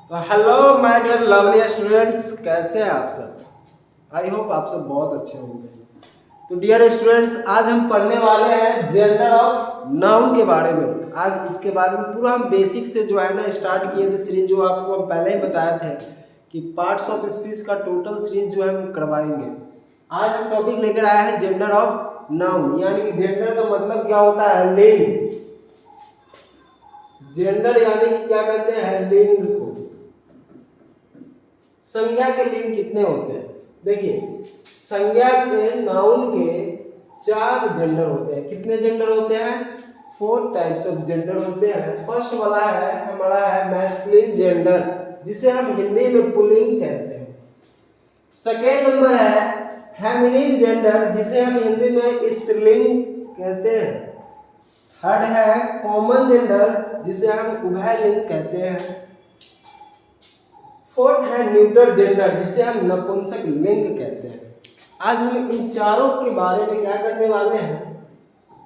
तो hello my dear lovely students, कैसे हैं आप सब। आई होप आप सब बहुत अच्छे होंगे। तो डियर स्टूडेंट्स, आज हम पढ़ने वाले हैं जेंडर ऑफ नाउन के बारे में। आज इसके बारे में पूरा हम बेसिक से जो है ना स्टार्ट किए थे सीरीज, जो आपको हम पहले ही बताए थे कि पार्ट्स ऑफ स्पीच का टोटल सीरीज जो है हम करवाएंगे। आज हम टॉपिक लेकर आए हैं जेंडर ऑफ नाउन, यानी कि जेंडर का मतलब क्या होता है, लिंग। जेंडर यानी क्या कहते हैं, लिंग को। संज्ञा के लिंग कितने होते हैं, देखिए संज्ञा के नाउन के 4 जेंडर होते हैं। कितने जेंडर होते हैं, 4 टाइप्स ऑफ जेंडर होते हैं। फर्स्ट वाला है हमारा है मैस्कुलिन जेंडर, जिसे हम हिंदी में पुल्लिंग कहते हैं। सेकेंड नंबर है फेमिनिन जेंडर, जिसे हम हिंदी में स्त्रीलिंग कहते हैं। थर्ड है कॉमन जेंडर, जिसे हम उभयलिंग कहते हैं। फोर्थ है न्यूटर जेंडर, जिसे हम नपुंसक लिंग कहते हैं। आज हम इन चारों के बारे में क्या करने वाले हैं,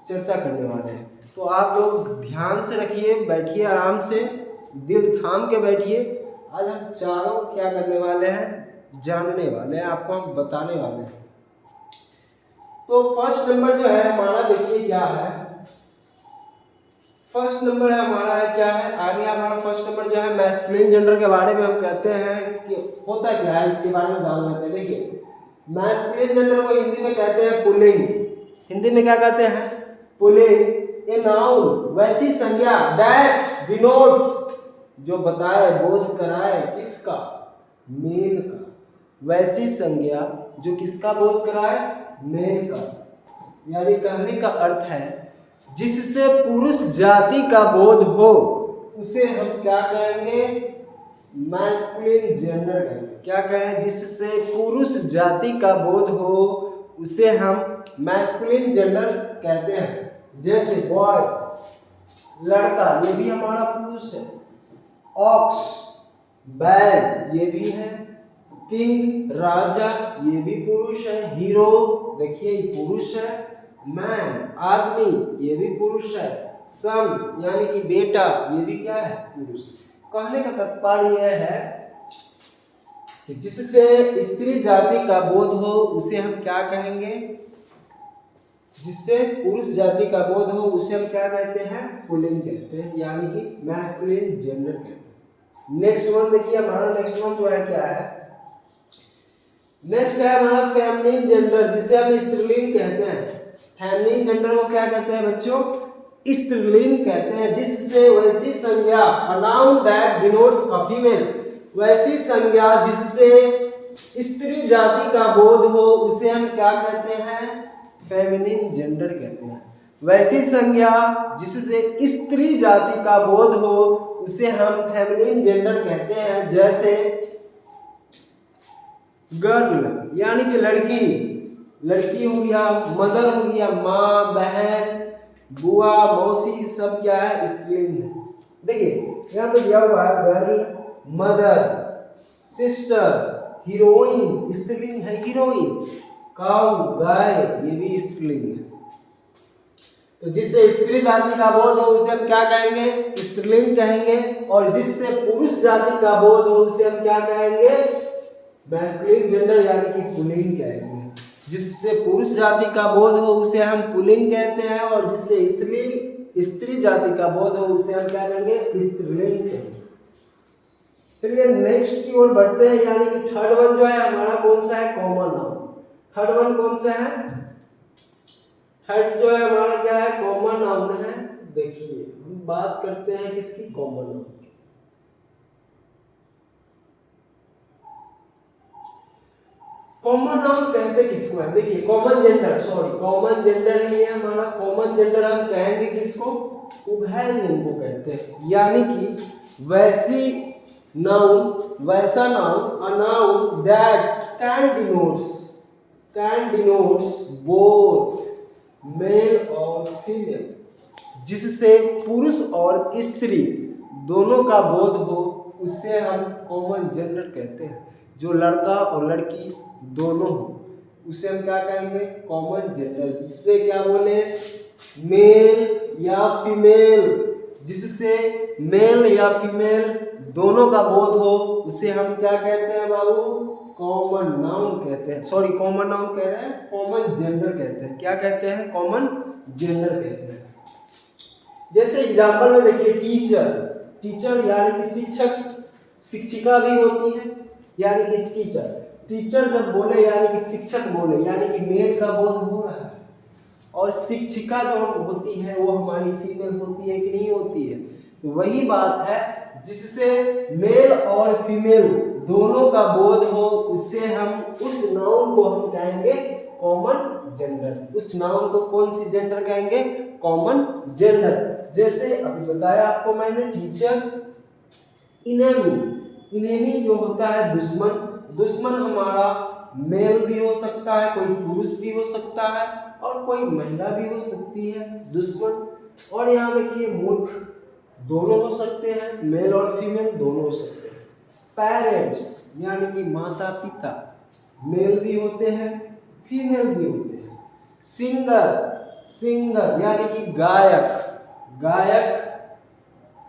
चर्चा करने वाले हैं। तो आप लोग ध्यान से रखिए, बैठिए आराम से, दिल थाम के बैठिए। आज हम चारों क्या करने वाले हैं, जानने वाले हैं, आपको हम बताने वाले हैं। तो फर्स्ट नंबर जो है हमारा, देखिए क्या है, फर्स्ट नंबर है हमारा है क्या है, आगे हमारा फर्स्ट नंबर जो है मैस्कुलिन जेंडर के बारे में हम कहते हैं कि होता क्या है, इसके बारे में जान लेते हैं। देखिए मैस्कुलिन जेंडर को हिंदी में कहते हैं पुल्लिंग। हिंदी में क्या कहते हैं, पुल्लिंग। ए नाउन, वैसी संज्ञा दैट डिनोट्स, जो बताए बोध कराए किसका, मेल का। वैसी संज्ञा जो किसका बोध कराए, मेल का। यानी कहने का अर्थ है जिससे पुरुष जाति का बोध हो, उसे हम क्या कहेंगे, मैस्कुलिन जेंडर कहेंगे। क्या कहें, जिससे पुरुष जाति का बोध हो उसे हम मैस्कुलिन जेंडर कहते हैं। जैसे बॉय, लड़का, ये भी हमारा पुरुष है। ऑक्स, बैल, ये भी है। किंग, राजा, ये भी पुरुष है। हीरो, देखिए ये पुरुष है। मैन, आदमी, ये भी पुरुष है। सन यानी कि बेटा, ये भी क्या है, पुरुष। कहने का तात्पर्य यह है कि जिससे स्त्री जाति का बोध हो उसे हम क्या कहेंगे, जिससे पुरुष जाति का बोध हो उसे हम क्या कहते हैं, पुल्लिंग कहते हैं, यानी कि मैस्कुलिन जेंडर कहते हैं। नेक्स्ट वन देखिए, हमारा नेक्स्ट वन जो है क्या है, नेक्स्ट है हमारा फेमिनिन जेंडर, जिसे हम स्त्रीलिंग कहते हैं। फेमिनिन जेंडर को क्या कहते हैं बच्चों, स्त्रीलिंग कहते हैं। जिससे वैसी संज्ञा, a noun that denotes a female, वैसी संज्ञा जिससे स्त्री जाति का बोध हो उसे हम क्या कहते हैं, फेमिनिन जेंडर कहते हैं। वैसी संज्ञा जिससे स्त्री जाति का बोध हो उसे हम फेमिनिन जेंडर कहते हैं। जैसे गर्ल यानी कि लड़की, लड़की हो गया, मदर हो गया, माँ, बहन, बुआ, मौसी, सब क्या है, स्त्रीलिंग है। देखिए यहाँ पे दिया हुआ है गर्ल, मदर, सिस्टर, हीरोइन, स्त्रीलिंग है हीरोइन। काऊ, गाय, ये भी स्त्रीलिंग है। तो जिससे स्त्री जाति का बोध हो उसे हम क्या कहेंगे, स्त्रीलिंग कहेंगे। और जिससे पुरुष जाति का बोध हो उसे हम क्या कहेंगे, मैस्कुलिन जेंडर यानी कि पुल्लिंग कहेंगे। जिससे पुरुष जाति का बोध हो उसे हम पुल्लिंग कहते हैं, और जिससे स्त्री जाति का बोध हो उसे हम क्या कहेंगे, स्त्रीलिंग कहेंगे। चलिए नेक्स्ट की ओर बढ़ते हैं, यानी कि थर्ड वन जो है हमारा कौन सा है, कॉमन नाउन। थर्ड वन कौन सा है, थर्ड जो है हमारा क्या है, कॉमन नाउन है। देखिए हम बात करते हैं किसकी, कॉमन नाउन। कॉमन नाउन कहते किसको है, देखिए common gender, sorry common gender है ये हमारा। कॉमन जेंडर हम कहेंगे किसको, उभयलिंग को कहते हैं। यानी कि वैसी नाउन, वैसा noun, a noun that can denotes both male और फीमेल, जिससे पुरुष और स्त्री दोनों का बोध हो उससे हम कॉमन जेंडर कहते हैं। जो लड़का और लड़की दोनों हो उसे हम क्या कहेंगे, कॉमन जेंडर। जिससे क्या बोले, मेल या फीमेल, जिससे मेल या फीमेल दोनों का बोध हो उसे हम क्या कहते हैं बाबू? कॉमन नाउन कहते हैं। सॉरी, कॉमन नाउन कह रहे हैं, कॉमन जेंडर कहते हैं। क्या कहते हैं? कॉमन जेंडर कहते हैं। जैसे एग्जाम्पल में देखिए, टीचर, टीचर यानी कि शिक्षक, शिक्षिका भी होती है यानी कि टीचर। टीचर जब बोले यानी कि शिक्षक बोले यानी कि मेल का बोध हो रहा है। और शिक्षिका जो हम होती है वो हमारी फीमेल होती है कि नहीं होती है? तो वही बात है, जिससे मेल और फीमेल दोनों का बोध हो उससे हम उस नाउन को हम कहेंगे कॉमन जेंडर। उस नाउन को कौन सी जेंडर कहेंगे? Common gender. जैसे अभी बताया आपको मैंने, टीचर। इनेमी, इनेमी जो होता है दुश्मन, दुश्मन हमारा मेल भी हो सकता है, कोई पुरुष भी हो सकता है और कोई महिला भी हो सकती है दुश्मन। और यहाँ देखिए मूर्ख, दोनों हो सकते हैं, मेल और फीमेल दोनों हो सकते हैं। पेरेंट्स यानी कि माता पिता, मेल भी होते हैं फीमेल भी होते हैं। सिंगर, सिंगर यानी कि गायक, गायक,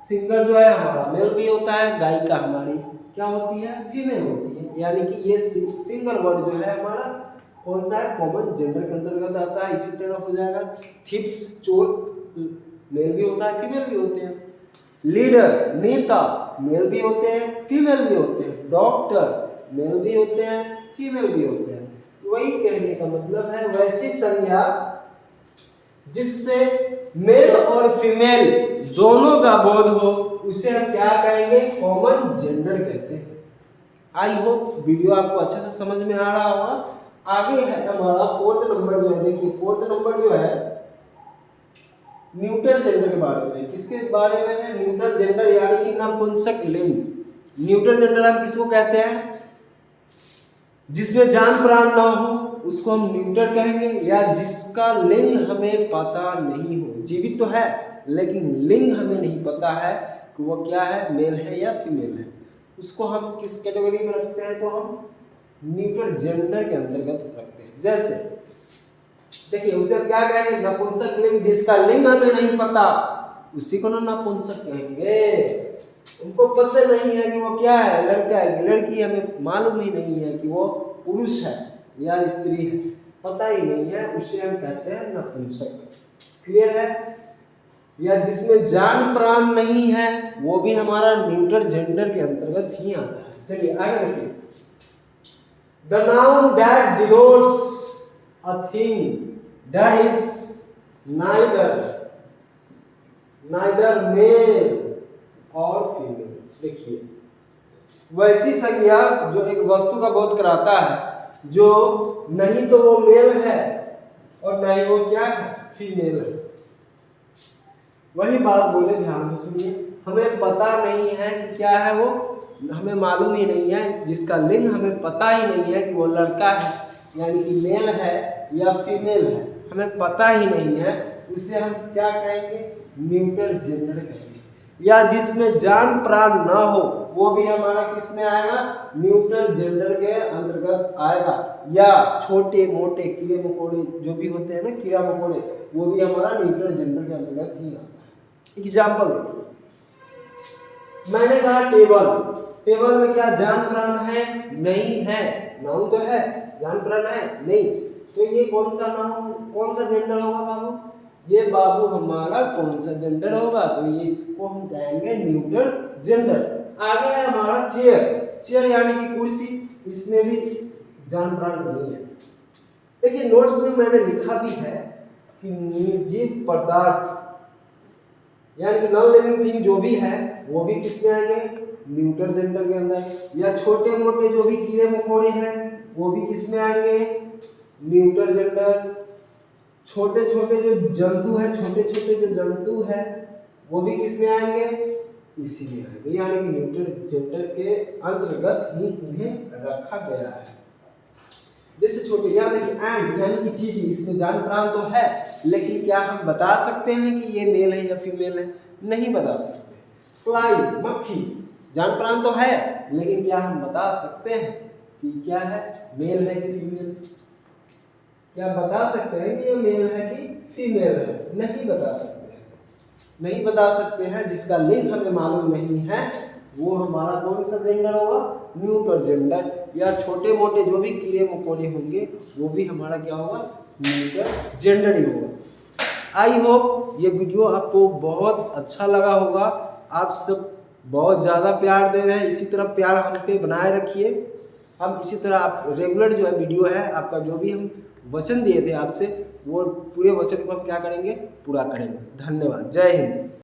सिंगर जो है हमारा मेल भी होता है, गायिका हमारी क्या होती है? फीमेल होती है। यानी कि ये सिंगर वर्ड जो है हमारा कौन सा है? कॉमन जेंडर के अंतर्गत आता है। इसी तरह हो जाएगा थिप्स, चोर, मेल भी होता है फीमेल भी होते हैं। लीडर, नेता, मेल भी होते हैं फीमेल भी होते हैं। डॉक्टर, मेल भी होते हैं फीमेल भी होते हैं। वही कहने का मतलब है, वैसी संज्ञा जिससे मेल और फीमेल दोनों का बोध हो उसे हम क्या कहेंगे? कॉमन जेंडर कहते हैं। आई होप वीडियो आपको अच्छे से समझ में आ रहा होगा। आगे है हमारा फोर्थ नंबर जो है, देखिए फोर्थ नंबर जो है न्यूटर जेंडर के बारे में। किसके बारे में है? न्यूटर जेंडर यानी कि नपुंसक लिंग। न्यूटर जेंडर हम किसको कहते हैं? जिसमें जान प्राण ना हो उसको हम न्यूटर कहेंगे, या जिसका लिंग हमें पता नहीं हो, जीवित तो है लेकिन लिंग हमें नहीं पता है कि वो क्या है, मेल है या फीमेल है, उसको हम किस कैटेगरी में रखते हैं? तो हम न्यूटर जेंडर के अंतर्गत रखते हैं। जैसे देखिए उसे क्या कहेंगे? नपुंसक लिंग, जिसका लिंग हमें नहीं पता उसी को ना नपुंसक कहेंगे। उनको पता नहीं है कि वो क्या है, लड़का है कि लड़की, हमें मालूम ही नहीं है कि वो पुरुष है या स्त्री है, पता ही नहीं है, उसे हम कहते हैं नपुंसक। क्लियर है? या जिसमें जान प्राण नहीं है वो भी हमारा न्यूटर जेंडर के अंतर्गत ही आता है। चलिए आगे देखिए, the noun that denotes a thing that is neither male और फीमेल। देखिए वैसी संज्ञा जो एक वस्तु का बोध कराता है जो नहीं तो वो मेल है और ना ही वो क्या है, फीमेल है। वही बात बोले, ध्यान से सुनिए, हमें पता नहीं है कि क्या है वो, हमें मालूम ही नहीं है, जिसका लिंग हमें पता ही नहीं है कि वो लड़का है यानी कि मेल है या फीमेल है, हमें पता ही नहीं है, उसे हम क्या कहेंगे? न्यूटर जेंडर कहेंगे। या जिसमें जान प्राण ना हो वो भी हमारा किस में आएगा? न्यूटर जेंडर के अंतर्गत आएगा। या छोटे मोटे कीड़े मकोड़े जो भी होते हैं ना, कीड़ा मकोड़े, वो भी हमारा न्यूटर जेंडर के अंतर्गत ही आता है। एग्जाम्पल मैंने कहा टेबल, टेबल में क्या जान प्राण है? नहीं है। नाउन तो है, जान प्राण है नहीं, तो ये कौन सा नाउन, कौन सा जेंडर होगा बाबू? ये बाबू हमारा कौन सा जेंडर होगा? तो ये इसको हम कहेंगे न्यूटर जेंडर। आगे है हमारा चेयर, चेयर यानी कि कुर्सी, इसमें भी जान प्राण नहीं है। देखिए नोट्स में मैंने लिखा भी है कि निर्जीव पदार्थ यानी कि नॉन लिविंग थिंग जो भी है वो भी किस में आएंगे? न्यूटर जेंडर के अंदर। या छोटे मोटे जो भी कीड़े मकोड़े हैं वो भी किस में आएंगे? Neuter gender. छोटे छोटे जो जंतु है, छोटे छोटे जो जंतु है वो भी किस में आएंगे? इसी में आएंगे, यानी कि न्यूटर जेंडर के अंतर्गत ही इन्हें रखा गया है। जैसे छोटे, यहाँ देखिए एंड यानी कि चींटी, इसमें जान प्राण तो है लेकिन क्या हम बता सकते हैं कि ये मेल है या फीमेल है? नहीं बता सकते। फ्लाई मक्खी, जान प्राण तो है लेकिन क्या हम बता सकते हैं कि क्या है, मेल है कि फीमेल? क्या बता सकते हैं कि ये मेल है कि फीमेल है? नहीं बता सकते हैं, नहीं बता सकते हैं। जिसका लिंग हमें मालूम नहीं है वो हमारा कौन सा जेंडर होगा, न्यूट्रल जेंडर। या छोटे मोटे जो भी कीड़े मकोड़े होंगे वो भी हमारा क्या होगा, न्यूट्रल जेंडर ही होगा। आई होप ये वीडियो आपको बहुत अच्छा लगा होगा। आप सब बहुत ज़्यादा प्यार दे रहे हैं, इसी तरह प्यार हम पे बनाए रखिए। हम इसी तरह आप रेगुलर जो है वीडियो है आपका, जो भी हम वचन दिए थे आपसे, वो पूरे वचन को हम क्या करेंगे, पूरा करेंगे। धन्यवाद, जय हिंद।